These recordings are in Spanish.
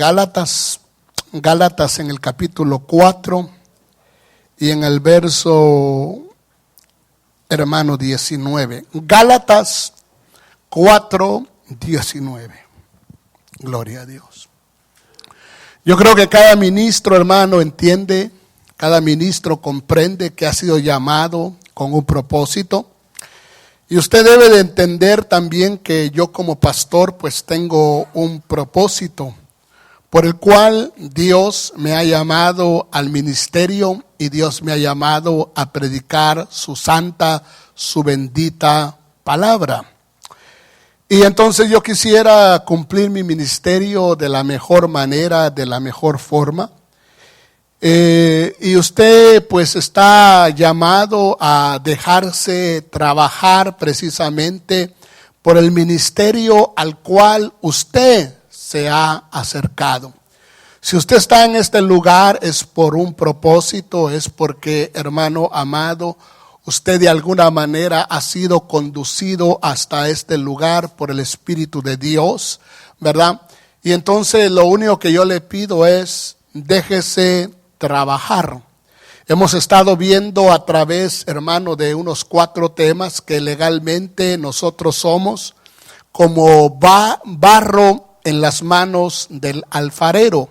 Gálatas en el capítulo 4 y en el verso, hermano, 19. Gálatas 4, 19. Gloria a Dios. Yo creo que cada ministro, hermano, entiende, cada ministro comprende que ha sido llamado con un propósito. Y usted debe de entender también que yo como pastor pues tengo un propósito por el cual Dios me ha llamado al ministerio y Dios me ha llamado a predicar su santa, su bendita palabra. Y entonces yo quisiera cumplir mi ministerio de la mejor manera, de la mejor forma. Y usted pues está llamado a dejarse trabajar precisamente por el ministerio al cual usted se ha acercado. Si usted está en este lugar es por un propósito, es porque, hermano amado, usted de alguna manera ha sido conducido hasta este lugar por el Espíritu de Dios, ¿verdad? Y entonces lo único que yo le pido es déjese trabajar. Hemos estado viendo a través, hermano, de unos 4 temas que legalmente nosotros somos como barro en las manos del alfarero.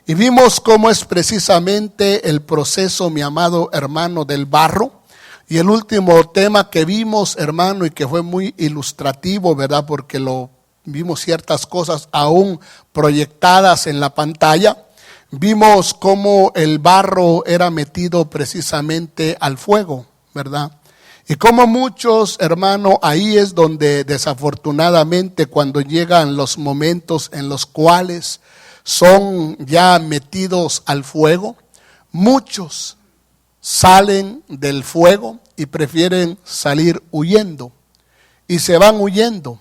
Y vimos cómo es precisamente el proceso, mi amado hermano, del barro. Y el último tema que vimos, hermano, y que fue muy ilustrativo, ¿verdad? Porque vimos ciertas cosas aún proyectadas en la pantalla. Vimos cómo el barro era metido precisamente al fuego, ¿verdad? Y como muchos, hermano, ahí es donde desafortunadamente cuando llegan los momentos en los cuales son ya metidos al fuego, muchos salen del fuego y prefieren salir huyendo. Y se van huyendo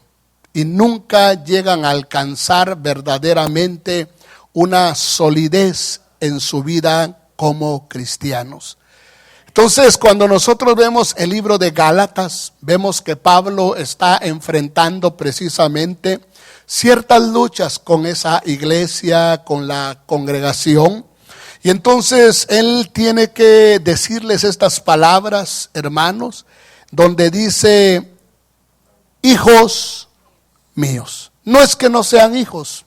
y nunca llegan a alcanzar verdaderamente una solidez en su vida como cristianos. Entonces, cuando nosotros vemos el libro de Gálatas, vemos que Pablo está enfrentando precisamente ciertas luchas con esa iglesia, con la congregación. Y entonces él tiene que decirles estas palabras, hermanos, donde dice, hijos míos. No es que no sean hijos,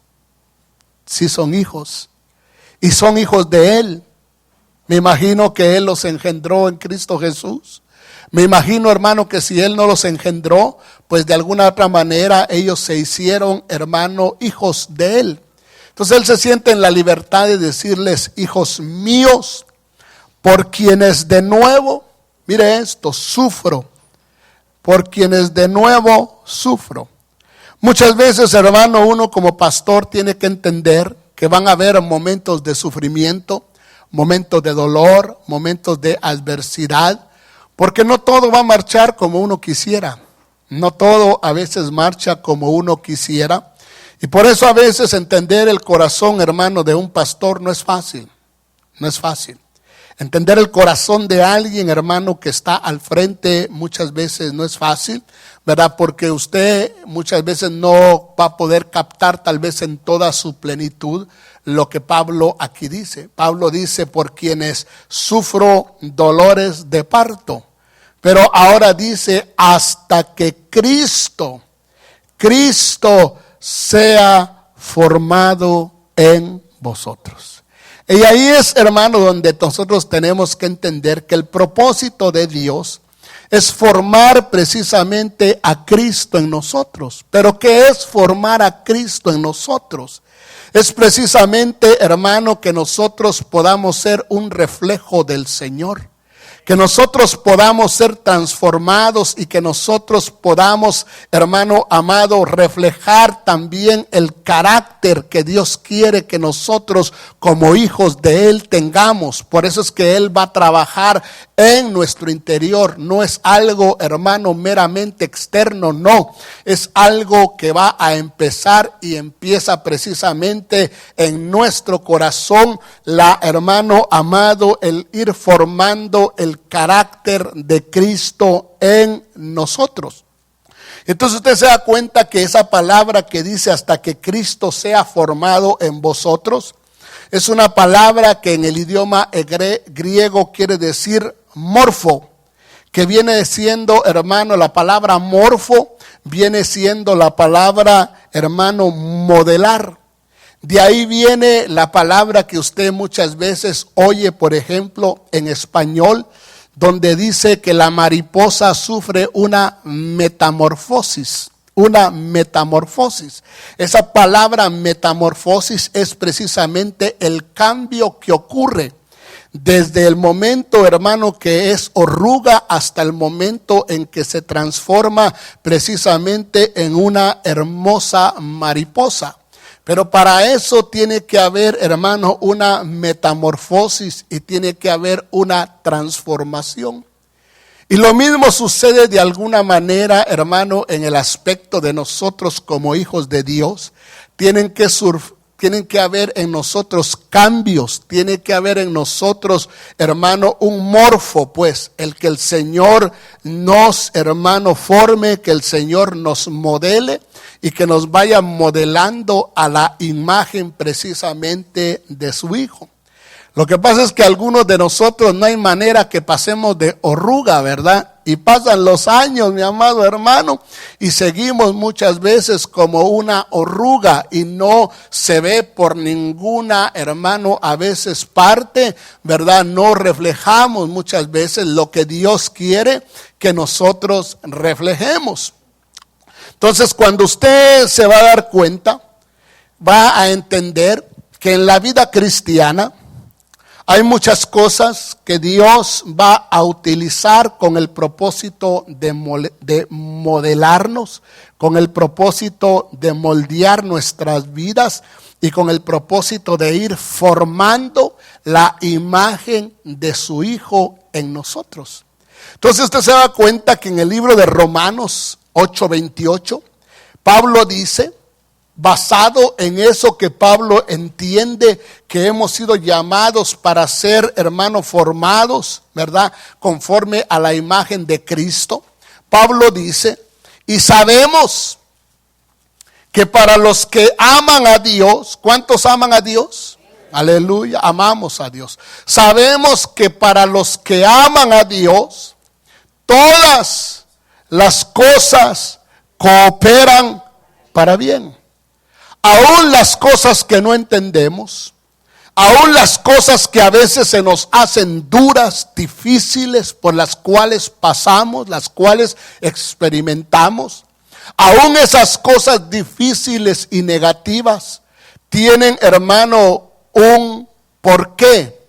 sí son hijos. Y son hijos de él. Me imagino que él los engendró en Cristo Jesús. Me imagino, hermano, que si él no los engendró, pues de alguna otra manera ellos se hicieron, hermano, hijos de él. Entonces él se siente en la libertad de decirles, hijos míos, por quienes de nuevo, mire esto, sufro. Por quienes de nuevo sufro. Muchas veces, hermano, uno como pastor tiene que entender que van a haber momentos de sufrimiento, momentos de dolor, momentos de adversidad, porque no todo va a marchar como uno quisiera. No todo a veces marcha como uno quisiera. Y por eso a veces entender el corazón, hermano, de un pastor no es fácil. No es fácil. Entender el corazón de alguien, hermano, que está al frente muchas veces no es fácil, ¿verdad? Porque usted muchas veces no va a poder captar tal vez en toda su plenitud lo que Pablo aquí dice. Pablo dice, por quienes sufro dolores de parto. Pero ahora dice, hasta que Cristo sea formado en vosotros. Y ahí es, hermano, donde nosotros tenemos que entender que el propósito de Dios es formar precisamente a Cristo en nosotros. ¿Pero qué es formar a Cristo en nosotros? Es precisamente, hermano, que nosotros podamos ser un reflejo del Señor. Que nosotros podamos ser transformados y que nosotros podamos, hermano amado, reflejar también el carácter que Dios quiere que nosotros como hijos de Él tengamos. Por eso es que Él va a trabajar en nuestro interior. No es algo, hermano, meramente externo, no. Es algo que va a empezar y empieza precisamente en nuestro corazón, hermano amado, el ir formando el carácter de Cristo en nosotros. Entonces usted se da cuenta que esa palabra que dice hasta que Cristo sea formado en vosotros, es una palabra que en el idioma griego quiere decir morfo, que viene siendo, hermano, la palabra morfo viene siendo la palabra, hermano, modelar. De ahí viene la palabra que usted muchas veces oye, por ejemplo, en español, donde dice que la mariposa sufre una metamorfosis. Una metamorfosis. Esa palabra metamorfosis es precisamente el cambio que ocurre desde el momento, hermano, que es oruga hasta el momento en que se transforma precisamente en una hermosa mariposa. Pero para eso tiene que haber, hermano, una metamorfosis y tiene que haber una transformación. Y lo mismo sucede de alguna manera, hermano, en el aspecto de nosotros como hijos de Dios. Tienen que haber en nosotros cambios, tiene que haber en nosotros, hermano, un morfo, pues, el que el Señor nos, hermano, forme, que el Señor nos modele y que nos vaya modelando a la imagen precisamente de su Hijo. Lo que pasa es que algunos de nosotros no hay manera que pasemos de oruga, ¿verdad? Y pasan los años, mi amado hermano, y seguimos muchas veces como una oruga y no se ve por ninguna, hermano, a veces parte, ¿verdad? No reflejamos muchas veces lo que Dios quiere que nosotros reflejemos. Entonces, cuando usted se va a dar cuenta, va a entender que en la vida cristiana hay muchas cosas que Dios va a utilizar con el propósito de modelarnos, con el propósito de moldear nuestras vidas y con el propósito de ir formando la imagen de su Hijo en nosotros. Entonces usted se da cuenta que en el libro de Romanos 8:28, Pablo dice, basado en eso que Pablo entiende que hemos sido llamados para ser, hermanos, formados, ¿verdad? Conforme a la imagen de Cristo. Pablo dice, y sabemos que para los que aman a Dios, ¿cuántos aman a Dios? Aleluya, amamos a Dios. Sabemos que para los que aman a Dios, todas las cosas cooperan para bien. Aún las cosas que no entendemos, aún las cosas que a veces se nos hacen duras, difíciles, por las cuales pasamos, las cuales experimentamos, aún esas cosas difíciles y negativas tienen, hermano, un porqué.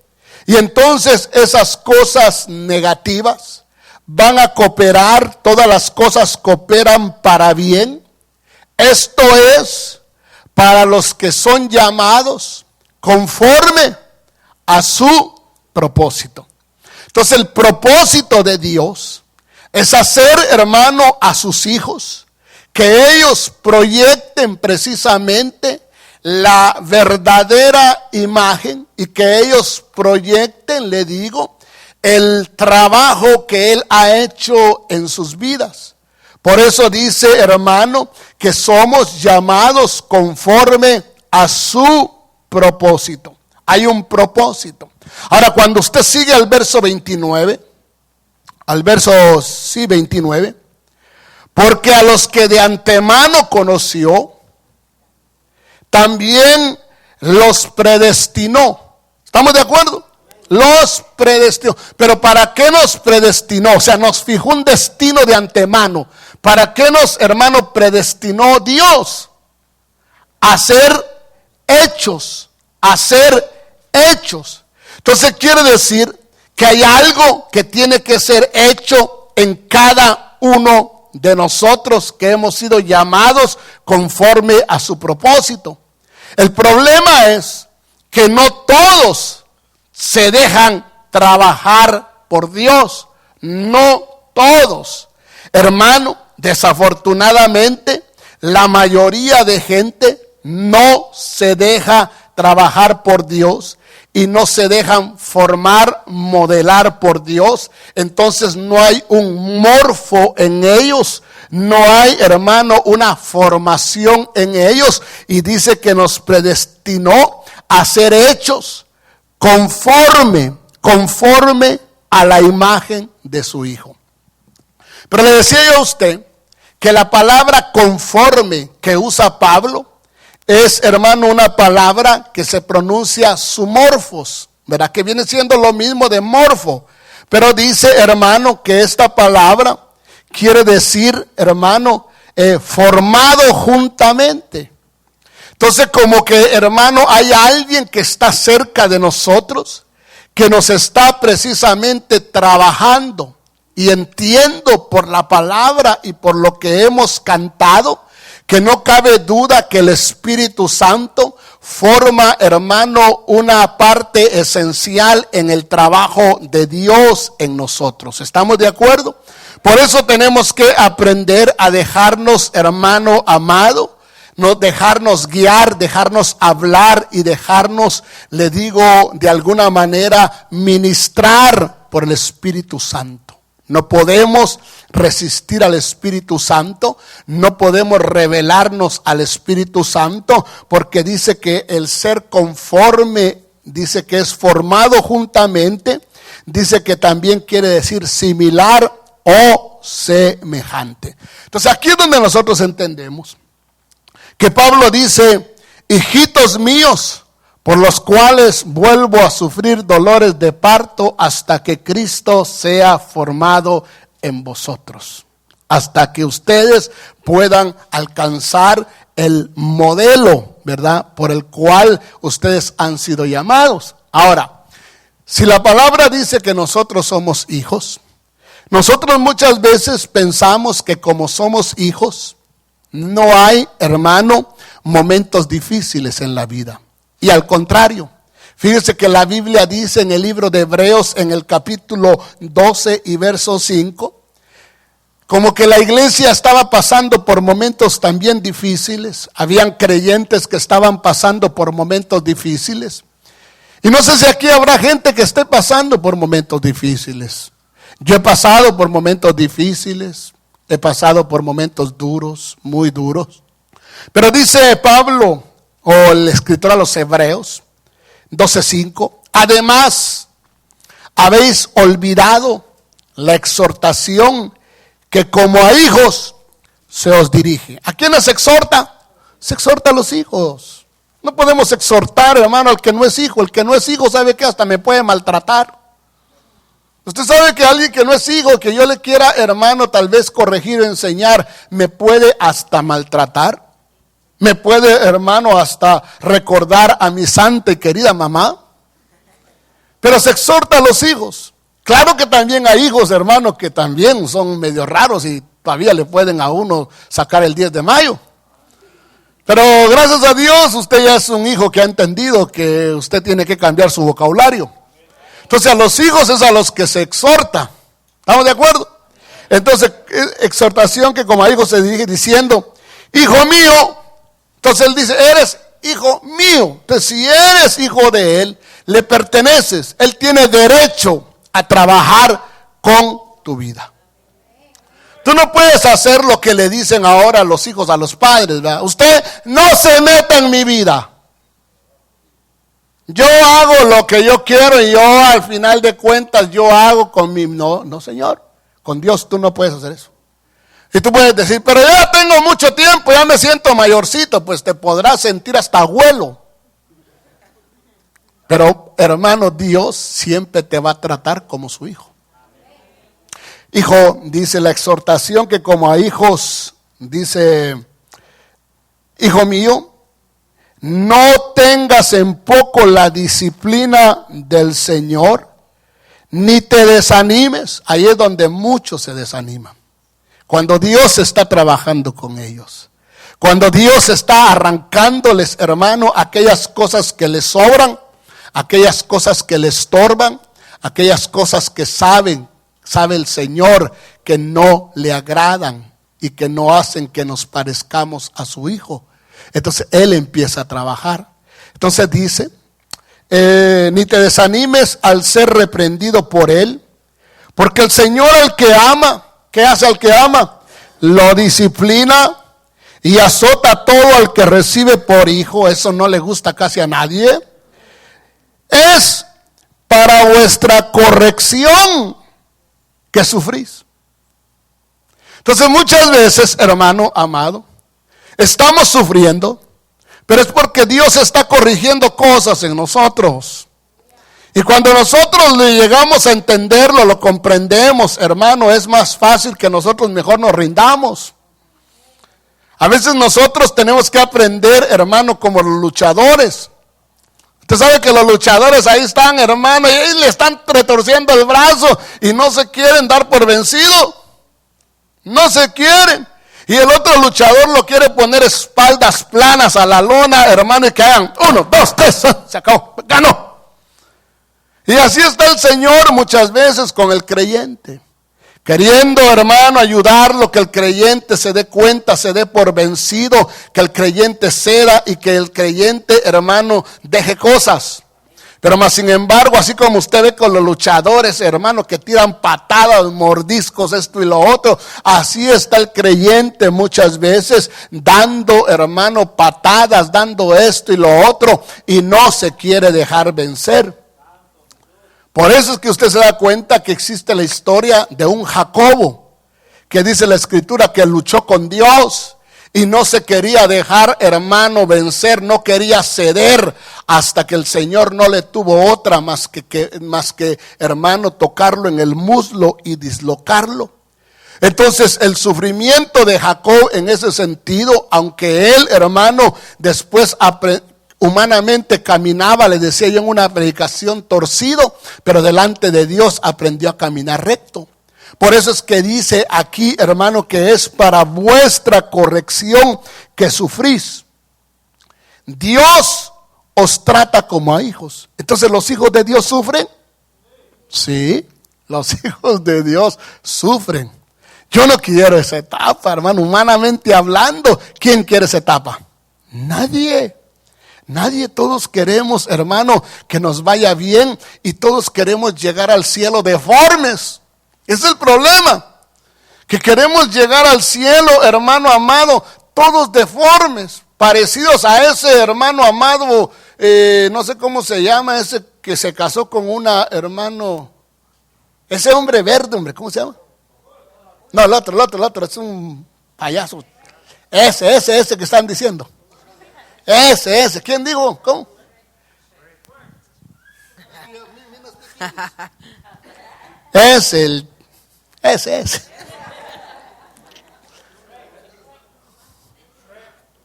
Y entonces esas cosas negativas van a cooperar, todas las cosas cooperan para bien. Esto es para los que son llamados conforme a su propósito. Entonces el propósito de Dios es hacer, hermano, a sus hijos que ellos proyecten precisamente la verdadera imagen y que ellos proyecten, le digo, el trabajo que Él ha hecho en sus vidas. Por eso dice, hermano, que somos llamados conforme a su propósito. Hay un propósito. Ahora, cuando usted sigue al verso 29, al verso 29, porque a los que de antemano conoció, también los predestinó. ¿Estamos de acuerdo? Los predestinó. Pero ¿para qué nos predestinó? O sea, nos fijó un destino de antemano. ¿Para qué nos, hermano, predestinó Dios? A ser hechos, a ser hechos. Entonces quiere decir que hay algo que tiene que ser hecho en cada uno de nosotros que hemos sido llamados conforme a su propósito. El problema es que no todos se dejan trabajar por Dios. No todos. Hermano, desafortunadamente, la mayoría de gente no se deja trabajar por Dios y no se dejan formar, modelar por Dios. Entonces no hay un morfo en ellos, No hay, hermano, una formación en ellos. Y dice que nos predestinó a ser hechos conforme a la imagen de su Hijo. Pero le decía yo a usted que la palabra conforme que usa Pablo es, hermano, una palabra que se pronuncia sumorfos, ¿verdad? Que viene siendo lo mismo de morfo. Pero dice, hermano, que esta palabra quiere decir, hermano, formado juntamente. Entonces, como que, hermano, hay alguien que está cerca de nosotros, que nos está precisamente trabajando. Y entiendo por la palabra y por lo que hemos cantado, que no cabe duda que el Espíritu Santo forma, hermano, una parte esencial en el trabajo de Dios en nosotros. ¿Estamos de acuerdo? Por eso tenemos que aprender a dejarnos, hermano amado, no dejarnos guiar, dejarnos hablar y dejarnos, le digo, de alguna manera ministrar por el Espíritu Santo. No podemos resistir al Espíritu Santo, no podemos rebelarnos al Espíritu Santo, porque dice que el ser conforme, dice que es formado juntamente, dice que también quiere decir similar o semejante. Entonces aquí es donde nosotros entendemos que Pablo dice, hijitos míos, por los cuales vuelvo a sufrir dolores de parto hasta que Cristo sea formado en vosotros. Hasta que ustedes puedan alcanzar el modelo, ¿verdad? Por el cual ustedes han sido llamados. Ahora, si la palabra dice que nosotros somos hijos, nosotros muchas veces pensamos que como somos hijos, no hay, hermano, momentos difíciles en la vida. Y al contrario, fíjese que la Biblia dice en el libro de Hebreos, en el capítulo 12 y verso 5, como que la iglesia estaba pasando por momentos también difíciles. Habían creyentes que estaban pasando por momentos difíciles. Y no sé si aquí habrá gente que esté pasando por momentos difíciles. Yo he pasado por momentos difíciles, he pasado por momentos duros, muy duros. Pero dice Pablo, o el escritor a los Hebreos, 12:5, además habéis olvidado la exhortación que como a hijos se os dirige. ¿A quiénes se exhorta? Se exhorta a los hijos. No podemos exhortar, hermano, al que no es hijo. El que no es hijo sabe que hasta me puede maltratar. Usted sabe que alguien que no es hijo, que yo le quiera, hermano, tal vez corregir o enseñar, me puede hasta maltratar. Me puede, hermano, hasta recordar a mi santa y querida mamá. Pero se exhorta a los hijos. Claro que también hay hijos, hermano, que también son medio raros y todavía le pueden a uno sacar el 10 de mayo. Pero gracias a Dios usted ya es un hijo que ha entendido que usted tiene que cambiar su vocabulario. Entonces a los hijos es a los que se exhorta. ¿Estamos de acuerdo? Entonces, exhortación que como a hijos se dirige diciendo, hijo mío. Entonces él dice, eres hijo mío. Entonces si eres hijo de él, le perteneces. Él tiene derecho a trabajar con tu vida. Tú no puedes hacer lo que le dicen ahora los hijos a los padres, ¿verdad? Usted no se meta en mi vida. Yo hago lo que yo quiero y yo al final de cuentas yo hago con mi... No, señor. Con Dios tú no puedes hacer eso. Y tú puedes decir, pero yo ya tengo mucho tiempo, ya me siento mayorcito, pues te podrás sentir hasta abuelo. Pero hermano, Dios siempre te va a tratar como su hijo. Hijo, dice la exhortación que como a hijos, dice, hijo mío, no tengas en poco la disciplina del Señor, ni te desanimes. Ahí es donde muchos se desaniman. Cuando Dios está trabajando con ellos. Cuando Dios está arrancándoles, hermano, aquellas cosas que les sobran, aquellas cosas que les estorban, aquellas cosas que sabe el Señor que no le agradan y que no hacen que nos parezcamos a su Hijo. Entonces Él empieza a trabajar. Entonces dice, ni te desanimes al ser reprendido por Él, porque el Señor al que ama, ¿qué hace al que ama? lo disciplina y azota a todo al que recibe por hijo. Eso no le gusta casi a nadie. Es para vuestra corrección que sufrís. Entonces muchas veces, hermano amado, estamos sufriendo, pero es porque Dios está corrigiendo cosas en nosotros. Y cuando nosotros le llegamos a entenderlo, lo comprendemos, hermano, es más fácil que nosotros mejor nos rindamos. A veces nosotros tenemos que aprender, hermano, como los luchadores. Usted sabe que los luchadores ahí están, hermano, y ahí le están retorciendo el brazo y no se quieren dar por vencido. No se quieren. Y el otro luchador lo quiere poner espaldas planas a la lona, hermano, y que hagan 1, 2, 3, se acabó, ganó. Y así está el Señor muchas veces con el creyente, queriendo, hermano, ayudarlo, que el creyente se dé cuenta, se dé por vencido, que el creyente ceda y que el creyente, hermano, deje cosas. Pero más sin embargo, así como usted ve con los luchadores, hermano, que tiran patadas, mordiscos, esto y lo otro, así está el creyente muchas veces dando, hermano, patadas, dando esto y lo otro, y no se quiere dejar vencer. Por eso es que usted se da cuenta que existe la historia de un Jacobo, que dice la escritura que luchó con Dios y no se quería dejar, hermano, vencer, no quería ceder hasta que el Señor no le tuvo otra más que hermano, tocarlo en el muslo y dislocarlo. Entonces el sufrimiento de Jacob en ese sentido, aunque él, hermano, después humanamente caminaba, le decía yo en una predicación, torcido, pero delante de Dios aprendió a caminar recto. Por eso es que dice aquí, hermano, que es para vuestra corrección que sufrís. Dios os trata como a hijos. Entonces, ¿los hijos de Dios sufren? Sí, los hijos de Dios sufren. Yo no quiero esa etapa, hermano, humanamente hablando. ¿Quién quiere esa etapa? Nadie. Nadie, todos queremos, hermano, que nos vaya bien y todos queremos llegar al cielo deformes. Ese es el problema, que queremos llegar al cielo, hermano amado, todos deformes, parecidos a ese hermano amado, no sé cómo se llama, ese que se casó con una, hermano, ese hombre verde, hombre, ¿cómo se llama? No, el otro, es un payaso. Ese que están diciendo. Ese, ¿quién dijo? ¿Cómo? Ese.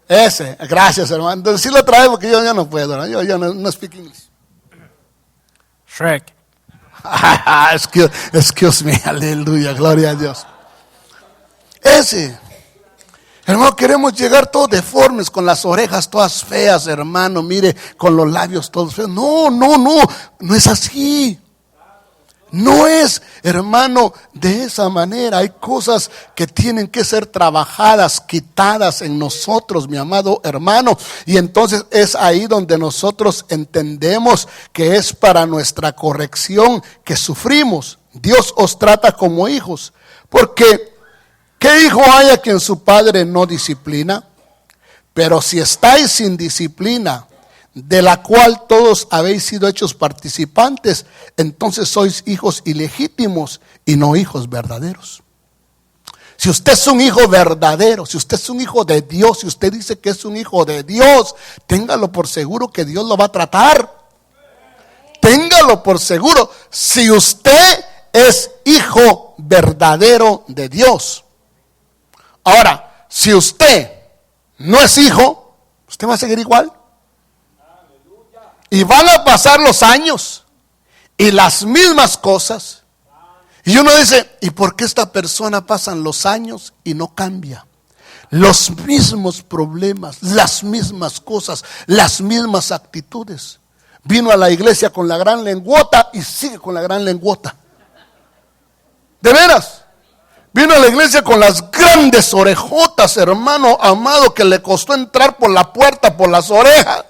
Ese, gracias, hermano. Entonces sí lo trae porque yo ya no puedo, ¿no? Yo no speak English. Shrek. Excuse me, aleluya, gloria a Dios. Ese. Hermano, queremos llegar todos deformes, con las orejas todas feas, hermano, mire, con los labios todos feos. No es así. No es, hermano, de esa manera. Hay cosas que tienen que ser trabajadas, quitadas en nosotros, mi amado hermano. Y entonces es ahí donde nosotros entendemos que es para nuestra corrección que sufrimos. Dios os trata como hijos. Porque, ¿qué hijo hay a quien su padre no disciplina? Pero si estáis sin disciplina, de la cual todos habéis sido hechos participantes, entonces sois hijos ilegítimos y no hijos verdaderos. Si usted es un hijo verdadero, si usted es un hijo de Dios, si usted dice que es un hijo de Dios, téngalo por seguro que Dios lo va a tratar. Téngalo por seguro, si usted es hijo verdadero de Dios. Ahora, si usted no es hijo, usted va a seguir igual. Y van a pasar los años y las mismas cosas. Y uno dice, ¿y por qué esta persona pasan los años y no cambia? Los mismos problemas, las mismas cosas, las mismas actitudes. Vino a la iglesia con la gran lengüota y sigue con la gran lengüota. ¿De veras? Vino a la iglesia con las grandes orejotas, hermano amado, que le costó entrar por la puerta, por las orejas.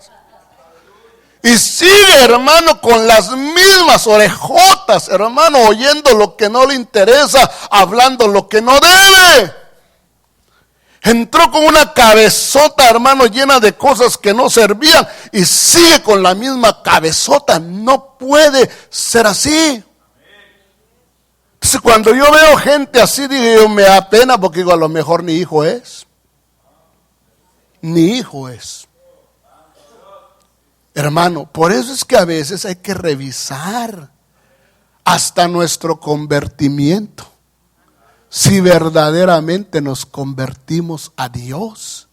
Y sigue, hermano, con las mismas orejotas, hermano, oyendo lo que no le interesa, hablando lo que no debe. Entró con una cabezota, hermano, llena de cosas que no servían y sigue con la misma cabezota. No puede ser así. Entonces, cuando yo veo gente así, digo, me da pena porque digo, a lo mejor ni hijo es. Ni hijo es. Hermano, por eso es que a veces hay que revisar hasta nuestro convertimiento. Si verdaderamente nos convertimos a Dios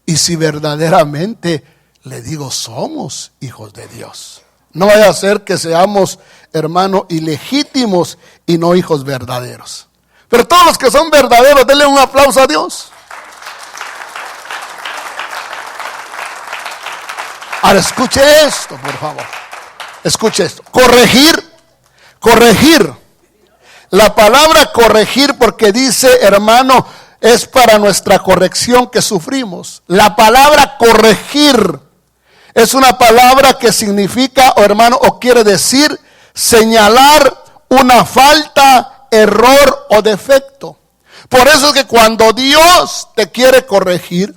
y si verdaderamente, le digo, somos hijos de Dios. No vaya a ser que seamos, hermano, ilegítimos y no hijos verdaderos. Pero todos los que son verdaderos, denle un aplauso a Dios. Ahora escuche esto, por favor. Escuche esto. Corregir. La palabra corregir, porque dice, hermano, es para nuestra corrección que sufrimos. La palabra corregir es una palabra que significa, hermano, o quiere decir señalar una falta, error o defecto. Por eso es que cuando Dios te quiere corregir,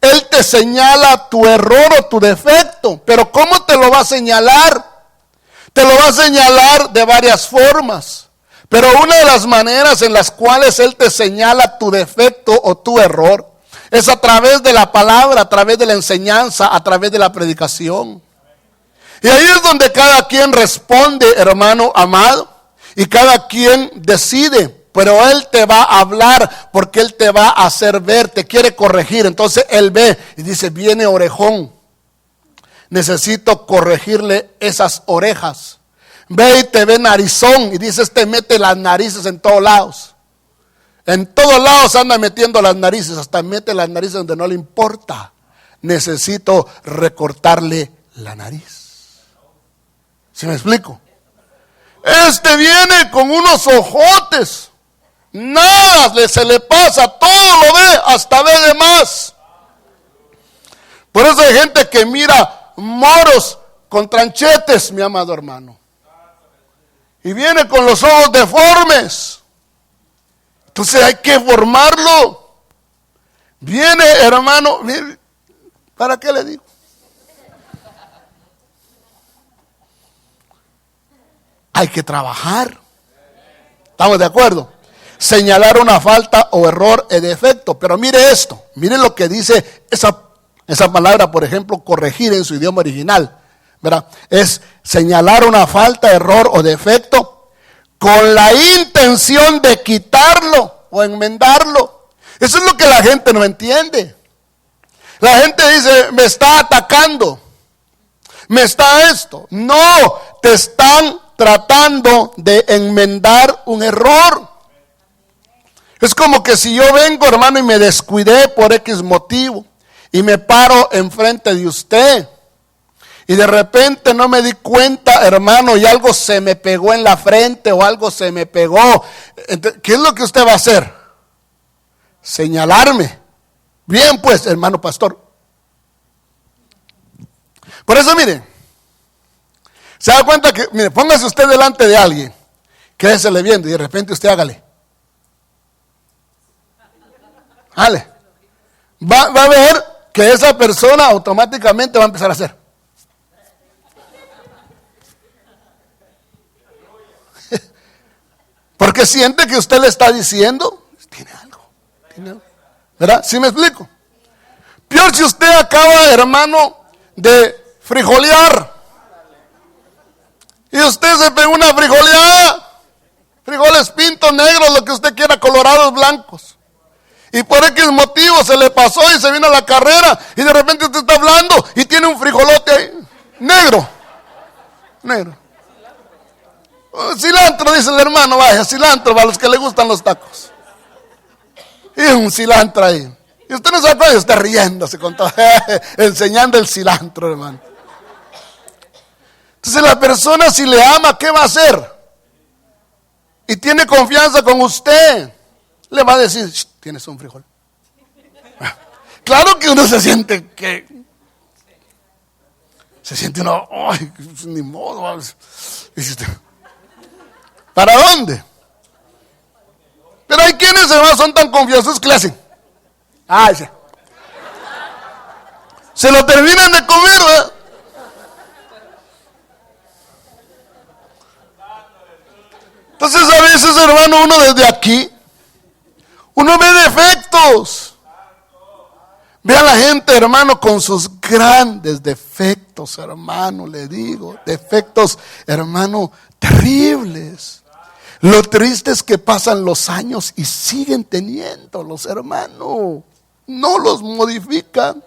Él te señala tu error o tu defecto. Pero ¿cómo te lo va a señalar? Te lo va a señalar de varias formas. Pero una de las maneras en las cuales Él te señala tu defecto o tu error es a través de la palabra, a través de la enseñanza, a través de la predicación. Y ahí es donde cada quien responde, hermano amado, y cada quien decide. Pero Él te va a hablar porque Él te va a hacer ver, te quiere corregir. Entonces Él ve y dice, viene orejón, necesito corregirle esas orejas. Ve y te ve narizón y dice, mete las narices en todos lados. En todos lados anda metiendo las narices, hasta mete las narices donde no le importa. Necesito recortarle la nariz. ¿Sí me explico? Viene con unos ojotes. Nada se le pasa, todo lo ve, hasta ve de más. Por eso hay gente que mira moros con tranchetes, mi amado hermano. Y viene con los ojos deformes. Entonces hay que formarlo. Viene, hermano, ¿para qué le digo? Hay que trabajar. ¿Estamos de acuerdo? Señalar una falta o error o defecto. Pero mire esto, mire lo que dice esa palabra, por ejemplo, corregir en su idioma original, ¿verdad? Es señalar una falta, error o defecto con la intención de quitarlo o enmendarlo. Eso es lo que la gente no entiende. La gente dice, me está atacando, me está esto. No, te están tratando de enmendar un error. Es como que si yo vengo, hermano, y me descuidé por X motivo y me paro enfrente de usted y de repente no me di cuenta, hermano, y algo se me pegó en la frente o algo se me pegó. Entonces, ¿qué es lo que usted va a hacer? Señalarme. Bien, pues, hermano pastor. Por eso, mire, se da cuenta que, mire, póngase usted delante de alguien, quédesele viendo y de repente usted hágale. Va a ver que esa persona automáticamente va a empezar a hacer. Porque siente que usted le está diciendo, tiene algo. ¿Verdad? ¿Sí me explico? Peor si usted acaba, hermano, de frijolear. Y usted se pegó una frijoleada. Frijoles pintos, negros, lo que usted quiera, colorados, blancos. Y por X motivo se le pasó y se vino a la carrera. Y de repente usted está hablando y tiene un frijolote ahí, negro. Cilantro, dice el hermano, vaya, cilantro para los que le gustan los tacos. Y un cilantro ahí. Y usted no se acuerda, está riéndose con todo, enseñando el cilantro, hermano. Entonces la persona, si le ama, ¿qué va a hacer? Y tiene confianza con usted, le va a decir, tienes un frijol. Claro que uno se siente uno, ay, ni modo. ¿Para dónde? Pero hay quienes además son tan confianzosos que le hacen. Ay, sí. Se lo terminan de comer, ¿verdad? Entonces a veces, hermano, uno desde aquí, uno ve defectos. Ve a la gente, hermano, con sus grandes defectos, hermano, le digo. Defectos, hermano, terribles. Lo triste es que pasan los años y siguen teniéndolos, hermano. No los modifican.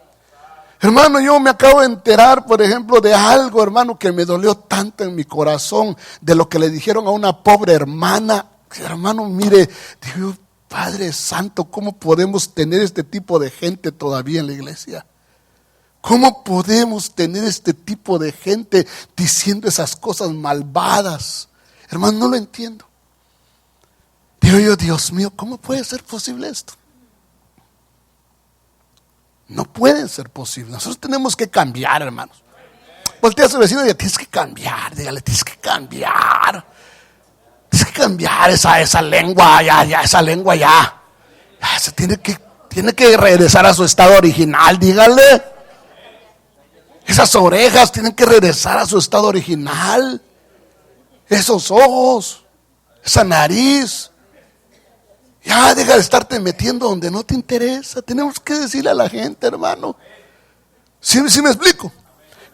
Hermano, yo me acabo de enterar, por ejemplo, de algo, hermano, que me dolió tanto en mi corazón, de lo que le dijeron a una pobre hermana. Hermano, mire, Dios, Padre Santo, ¿cómo podemos tener este tipo de gente todavía en la iglesia? ¿Cómo podemos tener este tipo de gente diciendo esas cosas malvadas? Hermano, no lo entiendo. Digo yo, Dios mío, ¿cómo puede ser posible esto? No puede ser posible. Nosotros tenemos que cambiar, hermanos. Voltea a su vecino y diga, tienes que cambiar. Dígale, tienes que cambiar. Tienes que cambiar esa lengua, esa lengua ya. Se tiene que regresar a su estado original, dígale. Esas orejas tienen que regresar a su estado original. Esos ojos, esa nariz. Ya deja de estarte metiendo donde no te interesa. Tenemos que decirle a la gente, hermano. ¿Sí me explico?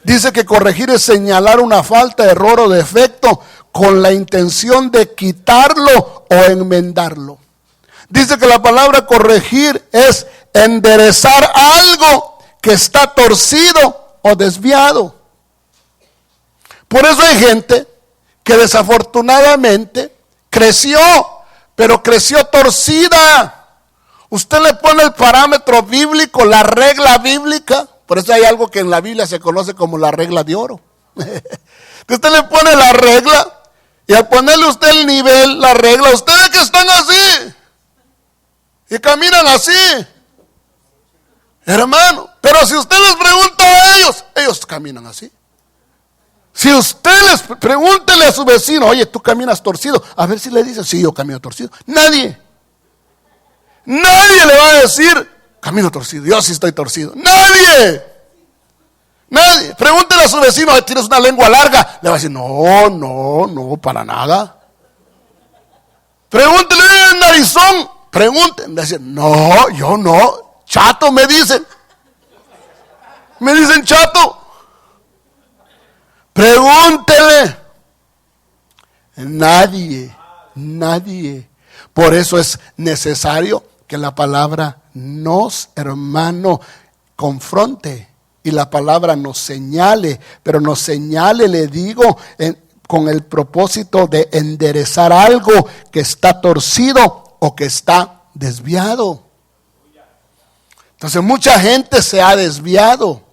Dice que corregir es señalar una falta, error o defecto con la intención de quitarlo o enmendarlo. Dice que la palabra corregir es enderezar algo que está torcido o desviado. Por eso hay gente que desafortunadamente creció, pero creció torcida. Usted le pone el parámetro bíblico, la regla bíblica. Por eso hay algo que en la Biblia se conoce como la regla de oro. Que usted le pone la regla y al ponerle usted el nivel, la regla, ustedes que están así y caminan así, hermano. Pero si usted les pregunta a ellos caminan así. Si usted pregúntele a su vecino, oye, tú caminas torcido, a ver si le dice, sí, yo camino torcido. Nadie le va a decir, camino torcido, yo sí estoy torcido. Nadie. Pregúntele a su vecino, ¿tienes una lengua larga? Le va a decir, no, para nada. Pregúntele, narizón. Pregúntenle, le dicen, no, yo no. Chato, me dicen chato. Pregúntele. Nadie. Por eso es necesario que la palabra nos, hermano, confronte y la palabra nos señale, pero nos señale, le digo, con el propósito de enderezar algo que está torcido o que está desviado. Entonces mucha gente se ha desviado.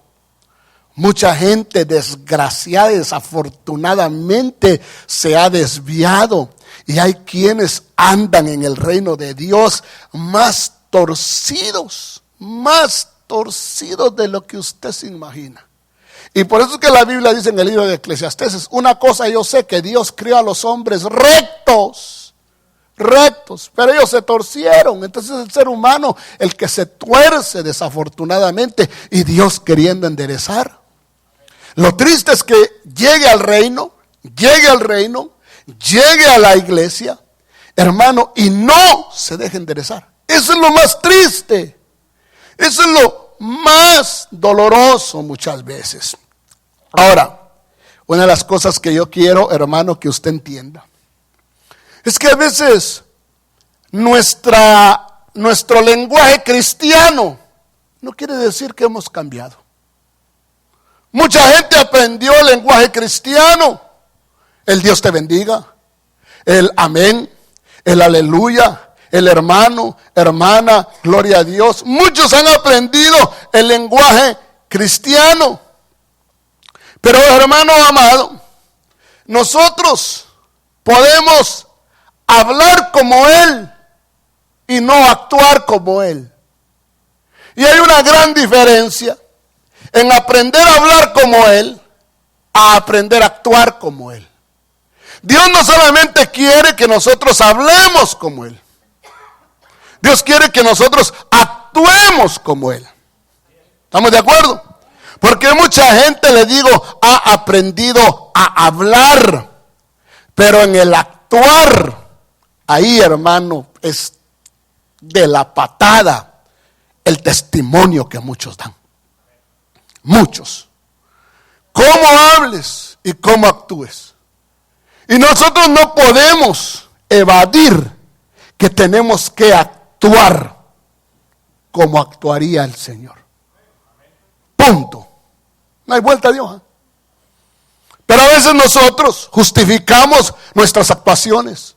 Mucha gente desgraciada y desafortunadamente se ha desviado. Y hay quienes andan en el reino de Dios más torcidos de lo que usted se imagina. Y por eso es que la Biblia dice en el libro de Eclesiastés, una cosa yo sé, que Dios creó a los hombres rectos, pero ellos se torcieron. Entonces es el ser humano el que se tuerce desafortunadamente y Dios queriendo enderezar. Lo triste es que llegue al reino, llegue a la iglesia, hermano, y no se deje enderezar. Eso es lo más triste. Eso es lo más doloroso muchas veces. Ahora, una de las cosas que yo quiero, hermano, que usted entienda, es que a veces nuestro lenguaje cristiano no quiere decir que hemos cambiado. Mucha gente aprendió el lenguaje cristiano. El Dios te bendiga, el amén, el aleluya, el hermano, hermana, gloria a Dios. Muchos han aprendido el lenguaje cristiano. Pero hermano amado, nosotros podemos hablar como Él y no actuar como Él. Y hay una gran diferencia en aprender a hablar como Él a aprender a actuar como Él. Dios no solamente quiere que nosotros hablemos como Él. Dios quiere que nosotros actuemos actuemos como Él. ¿Estamos de acuerdo? Porque mucha gente, le digo, ha aprendido a hablar, pero en el actuar, ahí, hermano, es de la patada el testimonio que muchos dan. Muchos. Cómo hables y cómo actúes. Y nosotros no podemos evadir que tenemos que actuar como actuaría el Señor. Punto. No hay vuelta de hoja. Pero a veces nosotros justificamos nuestras actuaciones.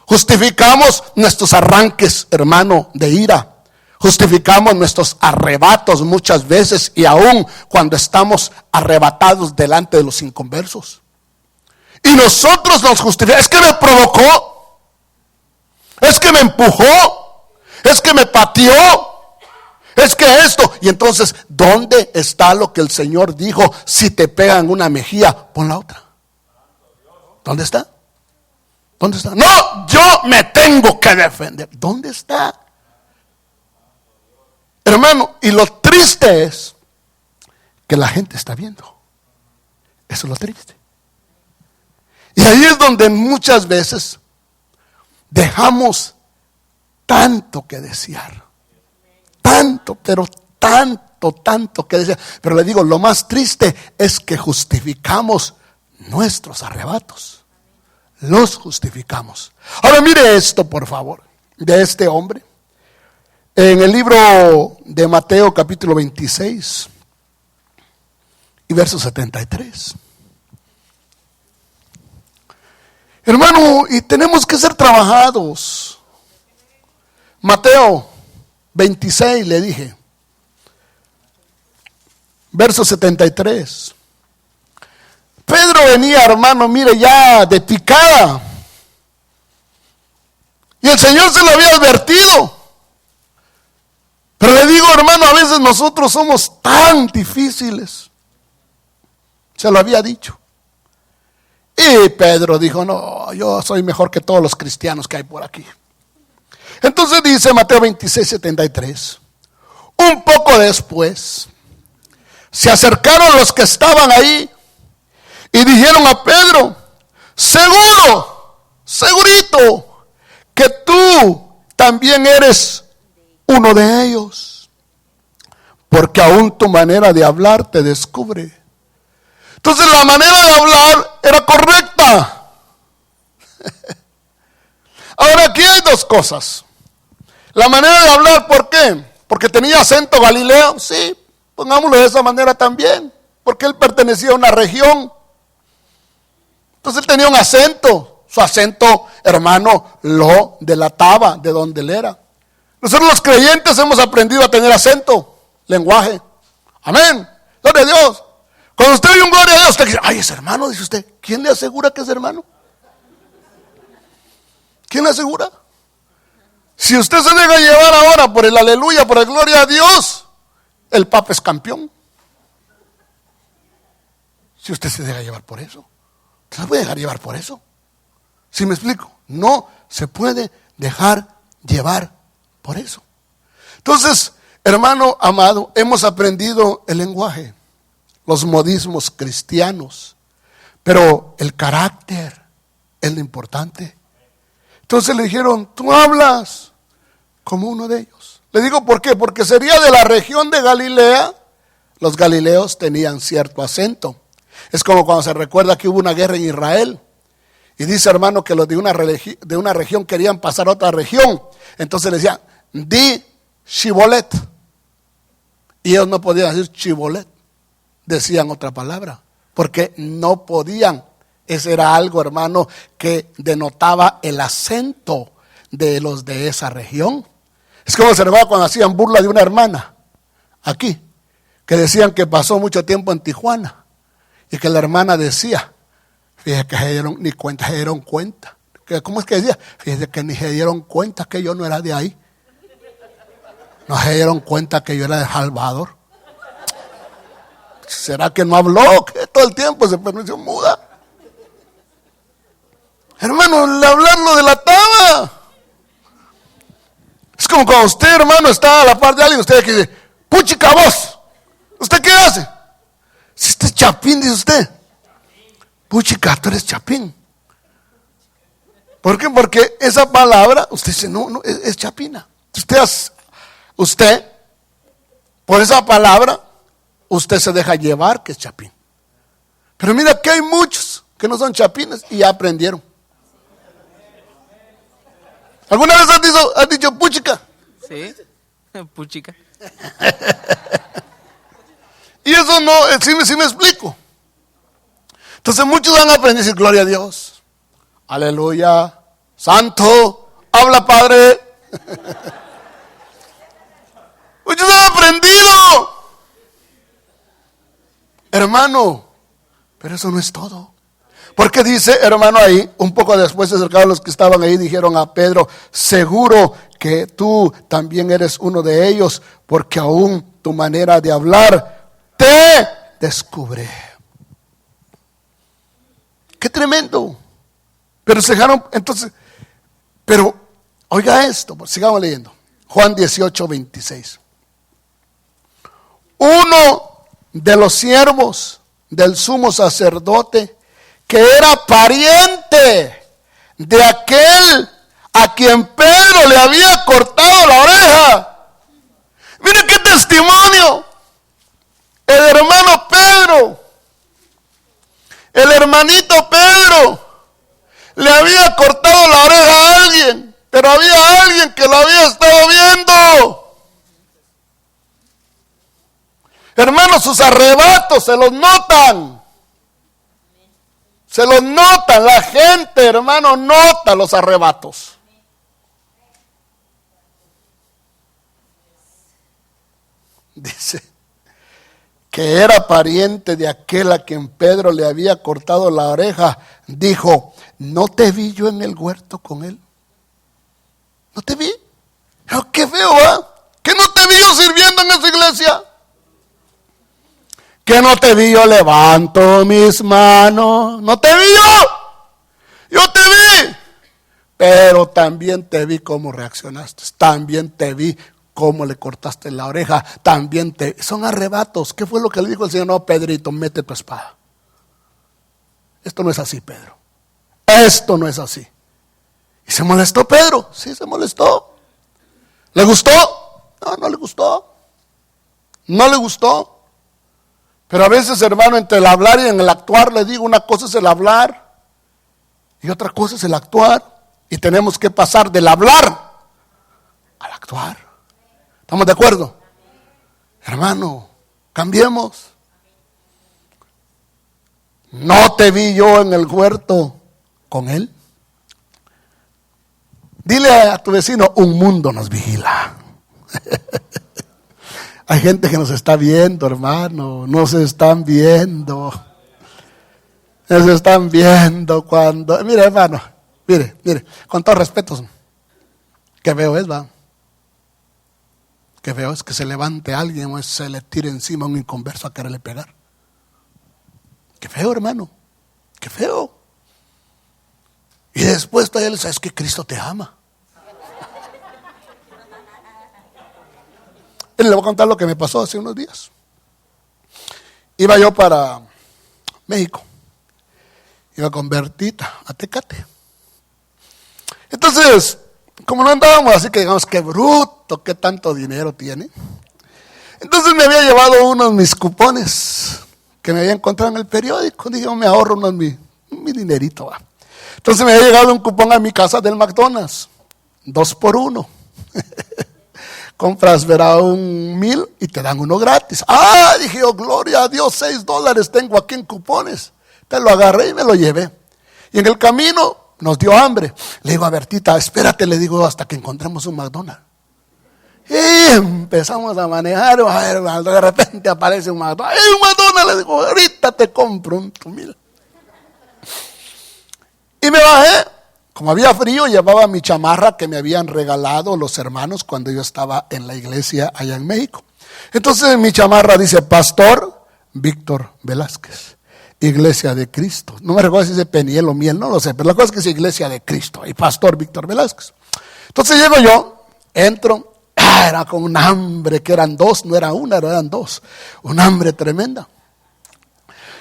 Justificamos nuestros arranques, hermano, de ira. Justificamos nuestros arrebatos muchas veces, y aún cuando estamos arrebatados delante de los inconversos. Y nosotros nos justificamos. Es que me provocó. Es que me empujó. Es que me pateó. Es que esto. Y entonces, ¿dónde está lo que el Señor dijo? Si te pegan una mejilla, pon la otra. ¿Dónde está? ¿Dónde está? No, yo me tengo que defender. ¿Dónde está? Hermano, y lo triste es que la gente está viendo. Eso es lo triste. Y ahí es donde muchas veces dejamos tanto que desear. Tanto, pero tanto que desear. Pero le digo, lo más triste es que justificamos nuestros arrebatos. Los justificamos. Ahora mire esto, por favor, de este hombre. En el libro de Mateo capítulo 26 y verso 73. Hermano, y tenemos que ser trabajados. Mateo 26 le dije. Verso 73. Pedro venía, hermano, mire, ya de picada. Y el Señor se lo había advertido. Pero le digo, hermano, a veces nosotros somos tan difíciles. Se lo había dicho. Y Pedro dijo, no, yo soy mejor que todos los cristianos que hay por aquí. Entonces dice Mateo 26, 73. Un poco después, se acercaron los que estaban ahí y dijeron a Pedro, segurito, que tú también eres uno de ellos, porque aún tu manera de hablar te descubre. Entonces la manera de hablar era correcta. Ahora aquí hay dos cosas. La manera de hablar, ¿por qué? Porque tenía acento galileo, sí, pongámoslo de esa manera también, porque él pertenecía a una región. Entonces él tenía un acento, su acento, hermano, lo delataba de donde él era. Nosotros los creyentes hemos aprendido a tener acento, lenguaje. Amén. Gloria a Dios. Cuando usted oye un gloria a Dios, usted dice, ay, es hermano, dice usted. ¿Quién le asegura que es hermano? ¿Quién le asegura? Si usted se deja llevar ahora por el aleluya, por el gloria a Dios, el Papa es campeón. Si usted se deja llevar por eso, ¿usted se puede dejar llevar por eso? ¿Sí me explico? No se puede dejar llevar por eso. Entonces, hermano amado, hemos aprendido el lenguaje, los modismos cristianos, pero el carácter es lo importante. Entonces le dijeron, tú hablas como uno de ellos. Le digo, ¿por qué? Porque sería de la región de Galilea. Los galileos tenían cierto acento. Es como cuando se recuerda que hubo una guerra en Israel. Y dice, hermano, que los de una región querían pasar a otra región. Entonces le decían, di Shibolet. Y ellos no podían decir Shibolet. Decían otra palabra. Porque no podían. Ese era algo, hermano, que denotaba el acento de los de esa región. Es como se recuerda cuando hacían burla de una hermana aquí, que decían que pasó mucho tiempo en Tijuana y que la hermana decía, fíjese que se dieron cuenta. ¿Cómo es que decía? Fíjese que ni se dieron cuenta que yo no era de ahí. No se dieron cuenta que yo era de Salvador. ¿Será que no habló? Que todo el tiempo se permaneció muda. Hermano, el hablar lo delataba. Es como cuando usted, hermano, está a la par de alguien, usted que dice, puchica vos, ¿usted qué hace? Si usted es chapín, dice usted. Puchica, tú eres chapín. ¿Por qué? Porque esa palabra, usted dice, no, es chapina. Usted, por esa palabra, usted se deja llevar que es chapín. Pero mira que hay muchos que no son chapines y ya aprendieron. ¿Alguna vez has dicho puchica? Sí, puchica. Y eso no, sí me explico. Entonces muchos van a aprender a decir gloria a Dios. Aleluya. Santo. Habla Padre. Muchos han aprendido. Hermano, pero eso no es todo. Porque dice, hermano, ahí, un poco después acerca de los que estaban ahí, dijeron a Pedro, seguro que tú también eres uno de ellos, porque aún tu manera de hablar te descubre. Qué tremendo. Pero se dejaron, entonces, pero oiga esto, sigamos leyendo. Juan 18:26. Uno de los siervos del sumo sacerdote, que era pariente de aquel a quien Pedro le había cortado la oreja. Mira qué testimonio. El hermano Pedro, el hermanito Pedro, le había cortado la oreja a alguien, pero había alguien que lo había estado viendo. Hermanos, sus arrebatos se los notan. Se los notan. La gente, hermano, nota los arrebatos. Dice que era pariente de aquel a quien Pedro le había cortado la oreja. Dijo, ¿no te vi yo en el huerto con él? ¿No te vi? Pero qué feo, ¿eh? ¿Que no te vi yo sirviendo en esa iglesia? ¿Que no te vi yo levanto mis manos? ¿No te vi yo te vi. Pero también te vi cómo reaccionaste. También te vi cómo le cortaste la oreja. También son arrebatos. ¿Qué fue lo que le dijo el Señor? No, Pedrito, mete tu espada. Esto no es así, Pedro. Esto no es así. ¿Y se molestó Pedro? Sí, se molestó. ¿Le gustó? No, no le gustó. No le gustó. Pero a veces, hermano, entre el hablar y en el actuar, le digo, una cosa es el hablar y otra cosa es el actuar. Y tenemos que pasar del hablar al actuar. ¿Estamos de acuerdo? Hermano, cambiemos. ¿No te vi yo en el huerto con él? Dile a tu vecino, un mundo nos vigila. Hay gente que nos está viendo, hermano. Nos están viendo. Nos están viendo cuando... Mire, hermano. Mire. Con todo respeto. Qué feo es, va. Qué feo es que se levante alguien o se le tire encima a un inconverso a quererle pegar. Qué feo, hermano. Qué feo. Y después todavía le sabes que Cristo te ama. Él le voy a contar lo que me pasó hace unos días. Iba yo para México. Iba con Bertita a Tecate. Entonces, como no andábamos así que digamos, qué bruto, qué tanto dinero tiene. Entonces me había llevado unos mis cupones que me había encontrado en el periódico. Dije, me ahorro mi dinerito. Va. Entonces me había llegado un cupón a mi casa del McDonald's. 2 por 1. Compras, verá, $1,000 y te dan uno gratis. Dije yo, gloria a Dios, $6 tengo aquí en cupones. Te lo agarré y me lo llevé. Y en el camino nos dio hambre. Le digo a Bertita, espérate, le digo, hasta que encontremos un McDonald's. Y empezamos a manejar, de repente aparece un McDonald's. ¡Un McDonald's! Le digo, ahorita te compro un $1,000. Y me bajé. Como había frío, llevaba mi chamarra que me habían regalado los hermanos cuando yo estaba en la iglesia allá en México. Entonces mi chamarra dice, Pastor Víctor Velázquez, Iglesia de Cristo. No me recuerdo si dice Peniel o Miel, no lo sé, pero la cosa es que es Iglesia de Cristo y Pastor Víctor Velázquez. Entonces llego yo, Entro, era con un hambre que eran dos, no era una, eran dos. Un hambre tremenda.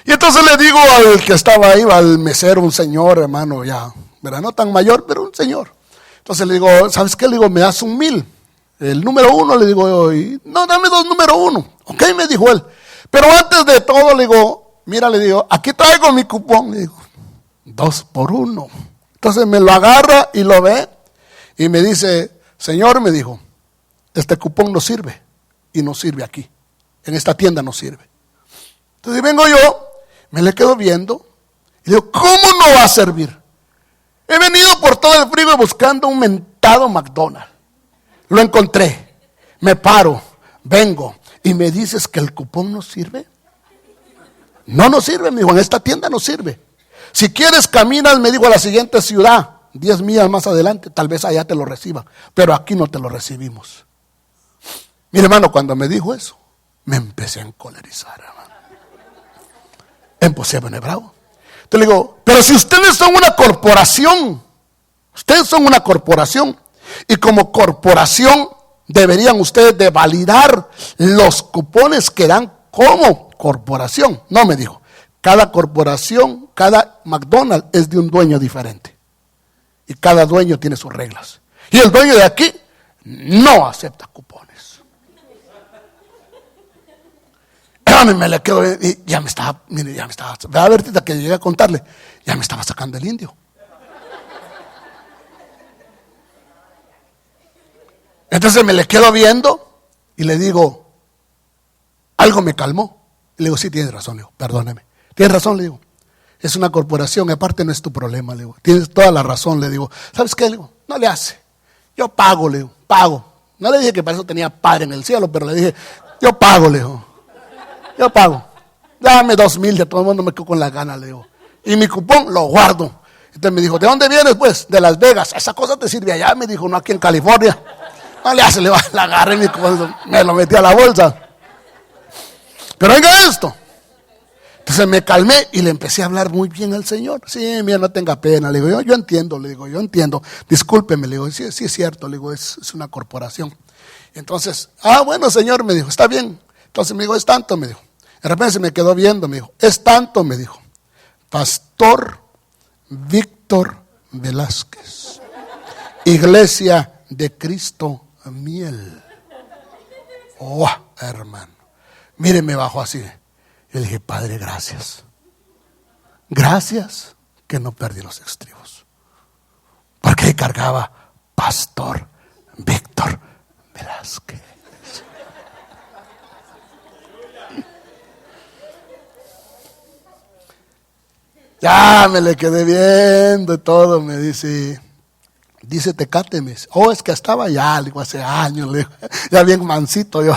Y entonces le digo al que estaba ahí, al mesero, un señor, hermano, ya, ¿verdad? No tan mayor, pero un señor. Entonces le digo, ¿sabes qué? Le digo, me das 1,000. El número 1, le digo, no, dame 2 número 1. Ok, me dijo él. Pero antes de todo, le digo, mira, le digo, aquí traigo mi cupón. Le digo, 2 por 1. Entonces me lo agarra y lo ve y me dice, señor, me dijo, este cupón no sirve y no sirve aquí. En esta tienda no sirve. Entonces vengo yo, me le quedo viendo y digo, ¿cómo no va a servir? He venido por todo el frío buscando un mentado McDonald's. Lo encontré, me paro, vengo y me dices que el cupón no sirve. No sirve, me dijo, en esta tienda no sirve. Si quieres caminas, me dijo, a la siguiente ciudad, 10 millas más adelante, tal vez allá te lo reciban, pero aquí no te lo recibimos. Mire, hermano, cuando me dijo eso, me empecé a encolerizar, hermano. Empecé a poner bravo. Entonces le digo, pero si ustedes son una corporación, y como corporación deberían ustedes de validar los cupones que dan como corporación. No, me dijo, cada corporación, cada McDonald's es de un dueño diferente. Y cada dueño tiene sus reglas. Y el dueño de aquí no acepta cupones. Me le quedo y ya me estaba, a ver, tita, que llegué a contarle, ya me estaba sacando el indio. Entonces me le quedo viendo y le digo, algo me calmó. Y le digo, sí, tienes razón, le digo, perdóneme. Tienes razón, le digo, es una corporación, aparte no es tu problema, le digo, tienes toda la razón, le digo. ¿Sabes qué? Le digo, no le hace, yo pago, le digo, pago. No le dije que para eso tenía padre en el cielo, pero le dije, yo pago, le digo. Yo pago, dame 2,000, de todo el mundo me quedo con la gana, le digo. Y mi cupón lo guardo. Entonces me dijo, ¿de dónde vienes pues? De Las Vegas. Esa cosa te sirve allá, me dijo, no aquí en California. No le hace, le agarré mi cupón, me lo metí a la bolsa. Pero oiga esto. Entonces me calmé y le empecé a hablar muy bien al Señor. Sí, mira, no tenga pena, le digo, yo entiendo, le digo, yo entiendo. Discúlpeme, le digo, sí es cierto, le digo, es una corporación. Entonces, bueno, Señor, me dijo, está bien. Entonces me dijo, es tanto, me dijo. De repente se me quedó viendo, me dijo, es tanto, me dijo. Pastor Víctor Velázquez, Iglesia de Cristo Miel. Oh, hermano. Mire, me bajó así. Yo le dije, Padre, gracias. Gracias que no perdí los estribos. Porque ahí cargaba Pastor Víctor Velázquez. Ya me le quedé viendo y todo, me dice Tecate, me dice, es que estaba allá, le digo, hace años, le digo, ya bien mansito yo.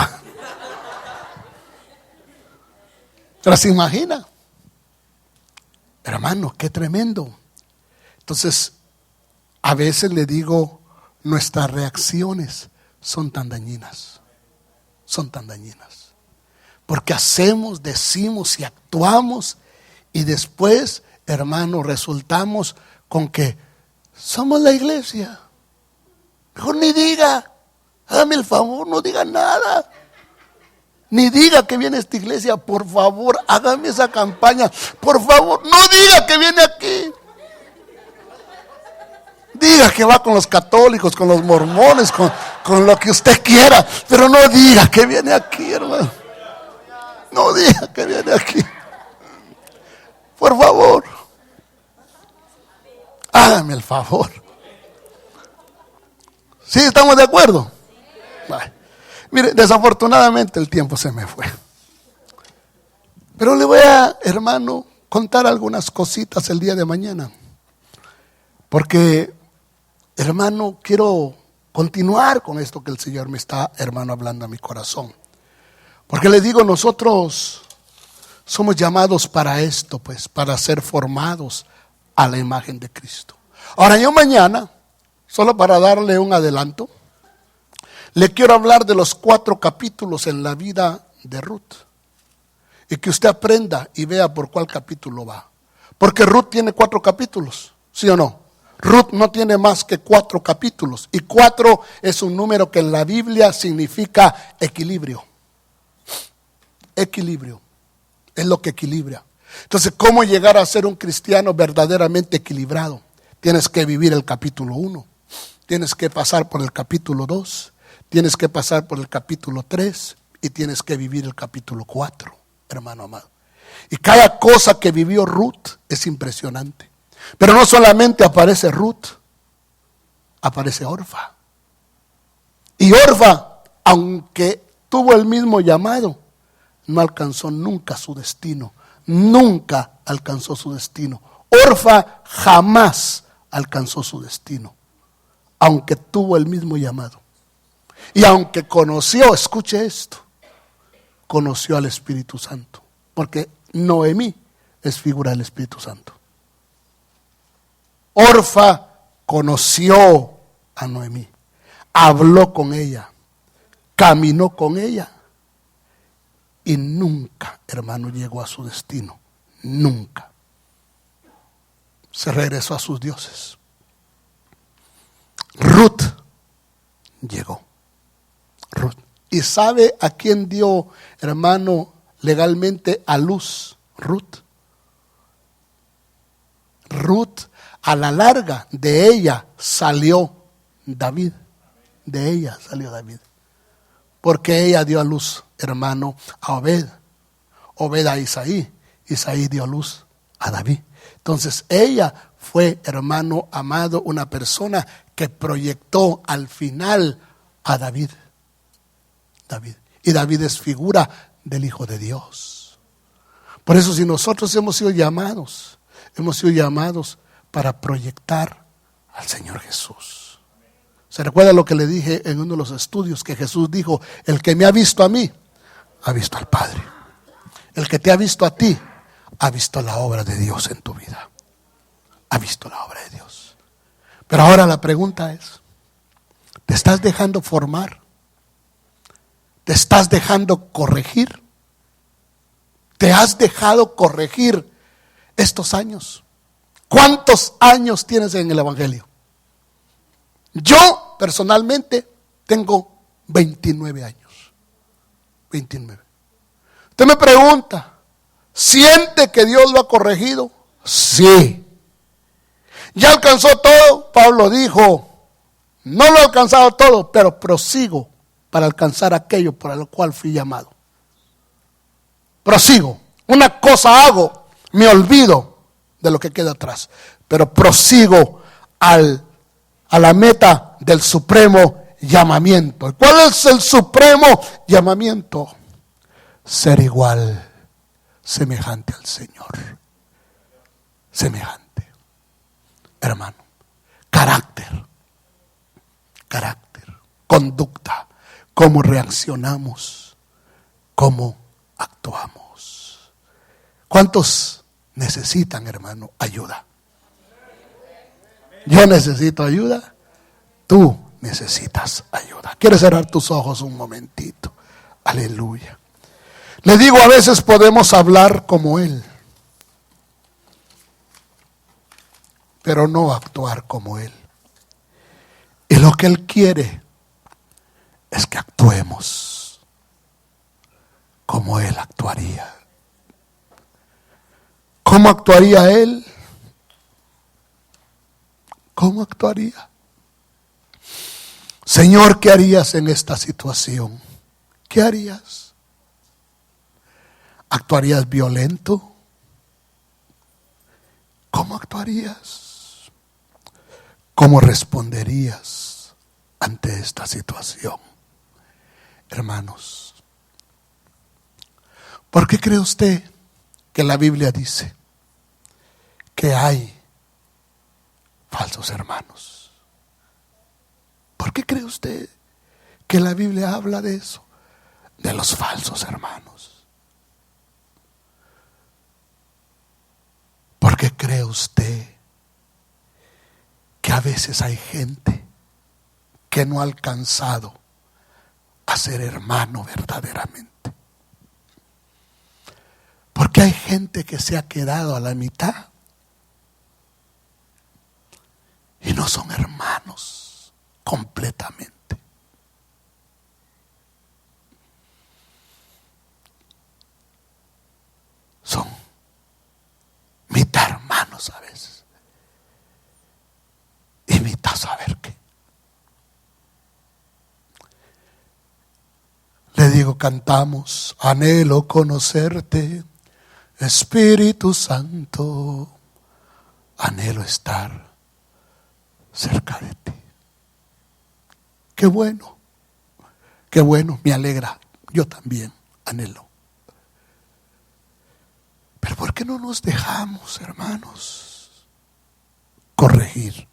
Pero se imagina, hermano, qué tremendo. Entonces, a veces le digo, nuestras reacciones son tan dañinas, porque hacemos, decimos y actuamos y después, hermano, resultamos con que somos la iglesia. Mejor ni diga, hágame el favor, no diga nada. Ni diga que viene esta iglesia, por favor, hágame esa campaña. Por favor, no diga que viene aquí. Diga que va con los católicos, con los mormones, con lo que usted quiera, pero no diga que viene aquí, hermano. No diga que viene aquí. Por favor, hágame el favor. ¿Sí estamos de acuerdo? Vale. Mire, desafortunadamente el tiempo se me fue. Pero le voy a, hermano, contar algunas cositas el día de mañana. Porque, hermano, quiero continuar con esto que el Señor me está, hermano, hablando a mi corazón. Porque le digo, nosotros somos llamados para esto, pues, para ser formados a la imagen de Cristo. Ahora, yo mañana, solo para darle un adelanto, le quiero hablar de los 4 capítulos en la vida de Ruth. Y que usted aprenda y vea por cuál capítulo va. Porque Ruth tiene 4 capítulos, ¿sí o no? Ruth no tiene más que 4 capítulos. Y 4 es un número que en la Biblia significa equilibrio. Equilibrio. Es lo que equilibra. Entonces, ¿cómo llegar a ser un cristiano verdaderamente equilibrado? Tienes que vivir el capítulo 1. Tienes que pasar por el capítulo 2. Tienes que pasar por el capítulo 3. Y tienes que vivir el capítulo 4, hermano amado. Y cada cosa que vivió Ruth es impresionante. Pero no solamente aparece Ruth, aparece Orfa. Y Orfa, aunque tuvo el mismo llamado, no alcanzó nunca su destino. Nunca alcanzó su destino. Orfa jamás alcanzó su destino, aunque tuvo el mismo llamado. Y aunque conoció, escuche esto, conoció al Espíritu Santo. Porque Noemí es figura del Espíritu Santo. Orfa conoció a Noemí, habló con ella, caminó con ella y nunca, hermano, llegó a su destino. Nunca. Se regresó a sus dioses. Ruth llegó. Ruth. ¿Y sabe a quién dio, hermano, legalmente a luz? Ruth. Ruth, a la larga, de ella salió David. De ella salió David. Porque ella dio a luz, hermano, a Obed. Obed a Isaí. Isaí dio a luz a David. Entonces ella fue, hermano amado, una persona que proyectó al final a David. David. Y David es figura del Hijo de Dios. Por eso, si nosotros hemos sido llamados para proyectar al Señor Jesús. ¿Se recuerda lo que le dije en uno de los estudios? Que Jesús dijo: el que me ha visto a mí, ha visto al Padre. El que te ha visto a ti, ha visto la obra de Dios en tu vida. Ha visto la obra de Dios. Pero ahora la pregunta es: ¿te estás dejando formar? ¿Te estás dejando corregir? ¿Te has dejado corregir estos años? ¿Cuántos años tienes en el Evangelio? Yo personalmente tengo 29 años. 29. Usted me pregunta, ¿siente que Dios lo ha corregido? Sí. ¿Ya alcanzó todo? Pablo dijo: no lo he alcanzado todo, pero prosigo para alcanzar aquello para lo cual fui llamado. Prosigo. Una cosa hago, me olvido de lo que queda atrás, pero prosigo a la meta del supremo llamamiento. ¿Cuál es el supremo llamamiento? Ser igual, semejante al Señor. Semejante. Hermano, carácter, conducta, cómo reaccionamos, cómo actuamos. ¿Cuántos necesitan, hermano, ayuda? Yo necesito ayuda, tú necesitas ayuda. ¿Quieres cerrar tus ojos un momentito? Aleluya. Le digo, a veces podemos hablar como Él, pero no actuar como Él. Y lo que Él quiere es que actuemos como Él actuaría. ¿Cómo actuaría Él? ¿Cómo actuaría? Señor, ¿qué harías en esta situación? ¿Qué harías? ¿Actuarías violento? ¿Cómo actuarías? ¿Cómo responderías ante esta situación? Hermanos, ¿por qué cree usted que la Biblia dice que hay falsos hermanos? ¿Por qué cree usted que la Biblia habla de eso? De los falsos hermanos. ¿Por qué cree usted que a veces hay gente que no ha alcanzado a ser hermano verdaderamente? Porque hay gente que se ha quedado a la mitad son hermanos completamente. Son mitad hermanos a veces y mitad saber qué. Le digo, cantamos, anhelo conocerte, Espíritu Santo, anhelo estar cerca de ti. Qué bueno, me alegra, yo también anhelo. Pero ¿por qué no nos dejamos, hermanos, corregir?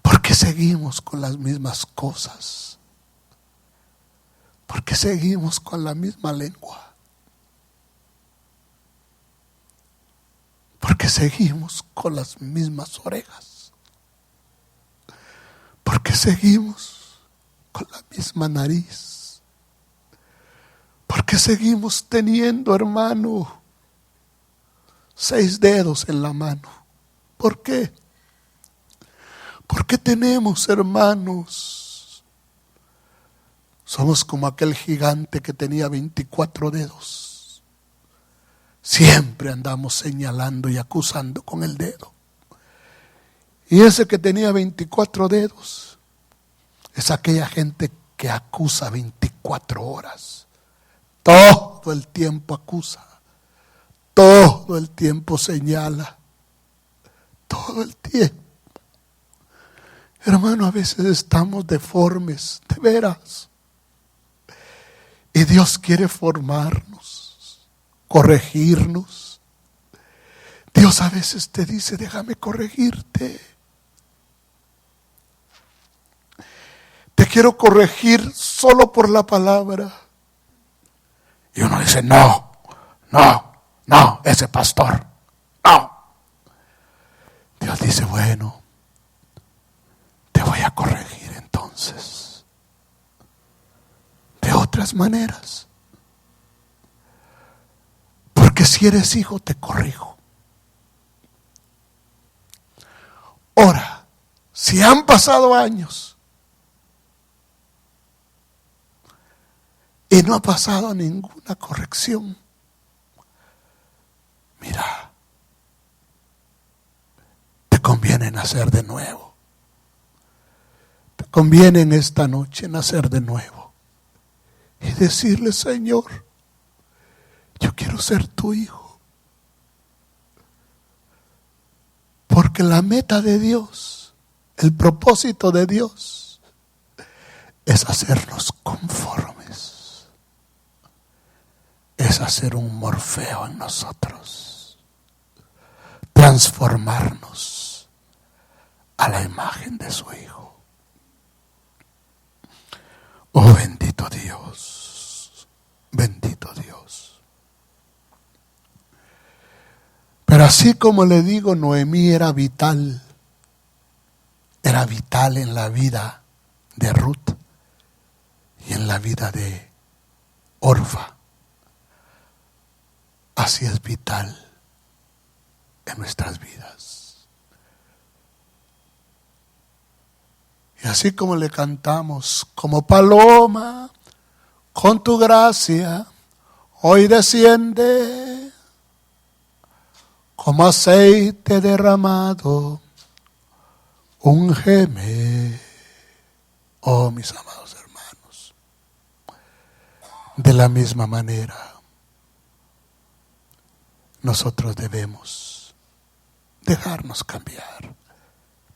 ¿Por qué seguimos con las mismas cosas? ¿Por qué seguimos con la misma lengua? ¿Por qué seguimos con las mismas orejas? ¿Por qué seguimos con la misma nariz? ¿Por qué seguimos teniendo, hermano, 6 dedos en la mano? ¿Por qué? ¿Por qué tenemos, hermanos? Somos como aquel gigante que tenía 24 dedos. Siempre andamos señalando y acusando con el dedo. Y ese que tenía 24 dedos es aquella gente que acusa 24 horas. Todo el tiempo acusa. Todo el tiempo señala. Todo el tiempo. Hermano, a veces estamos deformes, de veras. Y Dios quiere formarnos, corregirnos. Dios a veces te dice, déjame corregirte. Te quiero corregir solo por la palabra. Y uno dice, no, ese pastor, no. Dios dice, bueno, te voy a corregir entonces de otras maneras, porque si eres hijo te corrijo. Ahora, si han pasado años y no ha pasado ninguna corrección, mira, te conviene nacer de nuevo. Te conviene en esta noche nacer de nuevo y decirle, Señor, yo quiero ser tu hijo. Porque la meta de Dios, el propósito de Dios es hacernos conformes. Es hacer un Morfeo en nosotros. Transformarnos a la imagen de su Hijo. Oh, bendito Dios, bendito Dios. Pero así como le digo, Noemí era vital en la vida de Ruth y en la vida de Orfa. Así es vital en nuestras vidas. Y así como le cantamos, como paloma, con tu gracia, hoy desciende, como aceite derramado, úngeme, oh mis amados hermanos. De la misma manera, nosotros debemos dejarnos cambiar,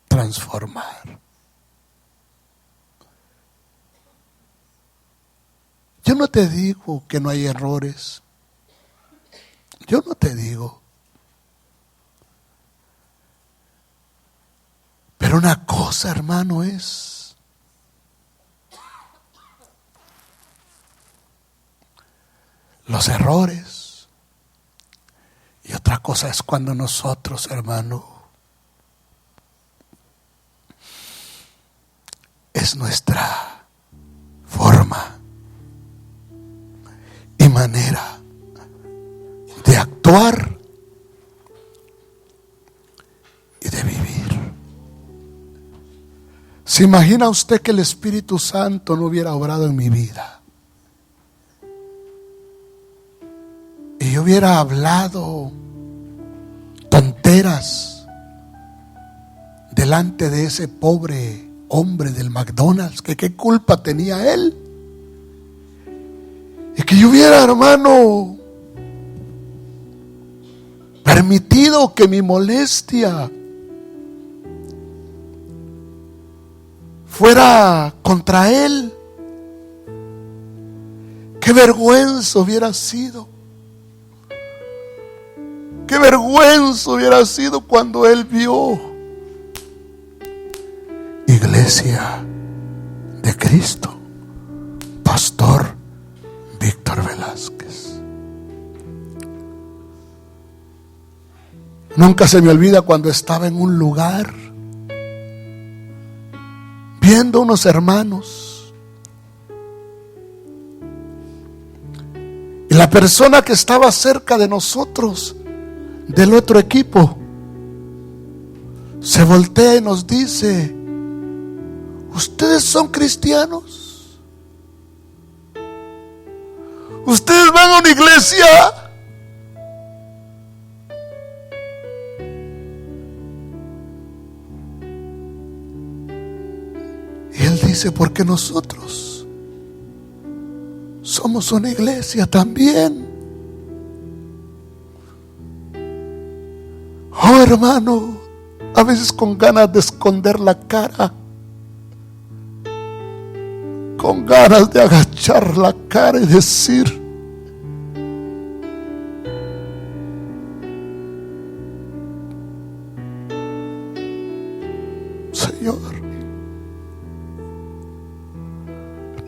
transformar. Yo no te digo que no hay errores. Yo no te digo. Pero una cosa, hermano, es los errores. Y otra cosa es cuando nosotros, hermano, es nuestra forma y manera de actuar ¿Se imagina usted que el Espíritu Santo no hubiera obrado en mi vida? Y yo hubiera hablado tonteras delante de ese pobre hombre del McDonald's, que qué culpa tenía él. Y que yo hubiera, hermano, permitido que mi molestia fuera contra él. Qué vergüenza hubiera sido. Qué vergüenza hubiera sido cuando él vio Iglesia de Cristo, Pastor Víctor Velázquez. Nunca se me olvida cuando estaba en un lugar viendo unos hermanos, y la persona que estaba cerca de nosotros del otro equipo se voltea y nos dice: ¿ustedes son cristianos? ¿Ustedes van a una iglesia? Y él dice: porque nosotros somos una iglesia también. Oh, hermano, a veces con ganas de esconder la cara, con ganas de agachar la cara y decir: Señor,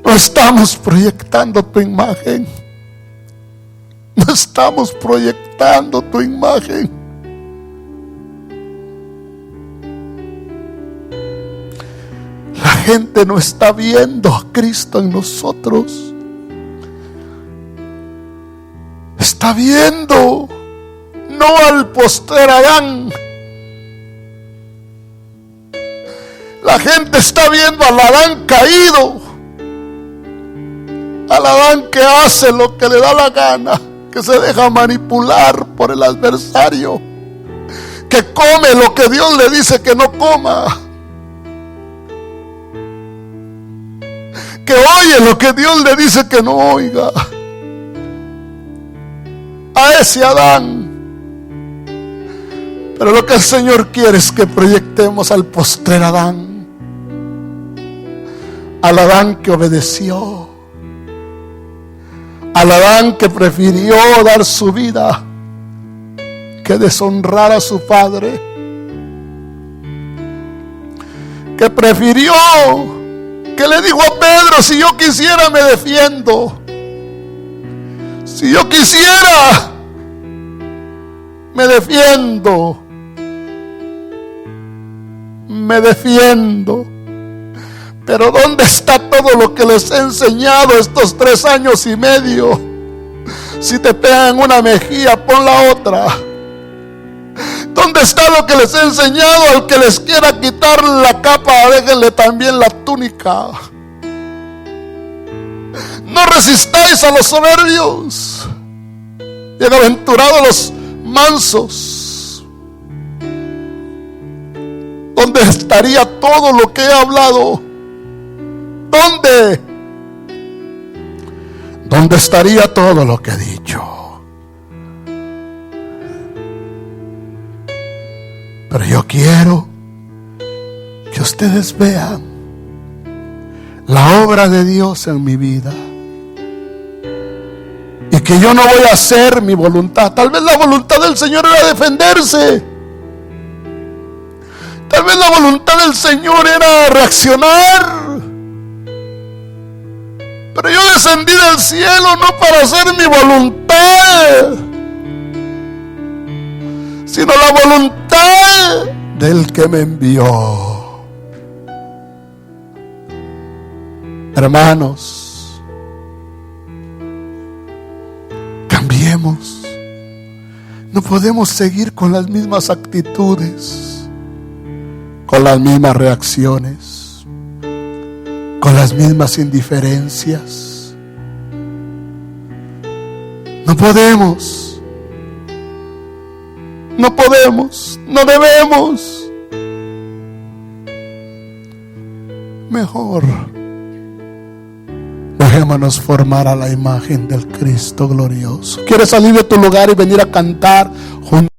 no estamos proyectando tu imagen, no estamos proyectando tu imagen. La gente no está viendo a Cristo en nosotros. Está viendo no al postrer Adán. La gente está viendo al Adán caído, al Adán que hace lo que le da la gana, que se deja manipular por el adversario, que come lo que Dios le dice que no coma, que oye lo que Dios le dice que no oiga. A ese Adán. Pero lo que el Señor quiere es que proyectemos al postrer Adán, al Adán que obedeció, al Adán que prefirió dar su vida que deshonrar a su padre, que prefirió, que le dijo a Pedro: si yo quisiera me defiendo, si yo quisiera me defiendo, pero ¿dónde está todo lo que les he enseñado estos 3 años y medio? Si te pegan una mejilla, pon la otra. ¿Dónde está lo que les he enseñado? Al que les quiera quitar la capa, déjenle también la túnica. No resistáis a los soberbios, bienaventurados los mansos. ¿Dónde estaría todo lo que he hablado? ¿Dónde estaría todo lo que he dicho? Pero yo quiero que ustedes vean la obra de Dios en mi vida, y que yo no voy a hacer mi voluntad. Tal vez la voluntad del Señor era defenderse, tal vez la voluntad del Señor era reaccionar, pero yo descendí del cielo no para hacer mi voluntad, sino la voluntad del que me envió. Hermanos, cambiemos. No podemos seguir con las mismas actitudes, con las mismas reacciones. con las mismas indiferencias. No podemos, no debemos. Mejor dejémonos formar a la imagen del Cristo glorioso. ¿Quieres salir de tu lugar y venir a cantar junto?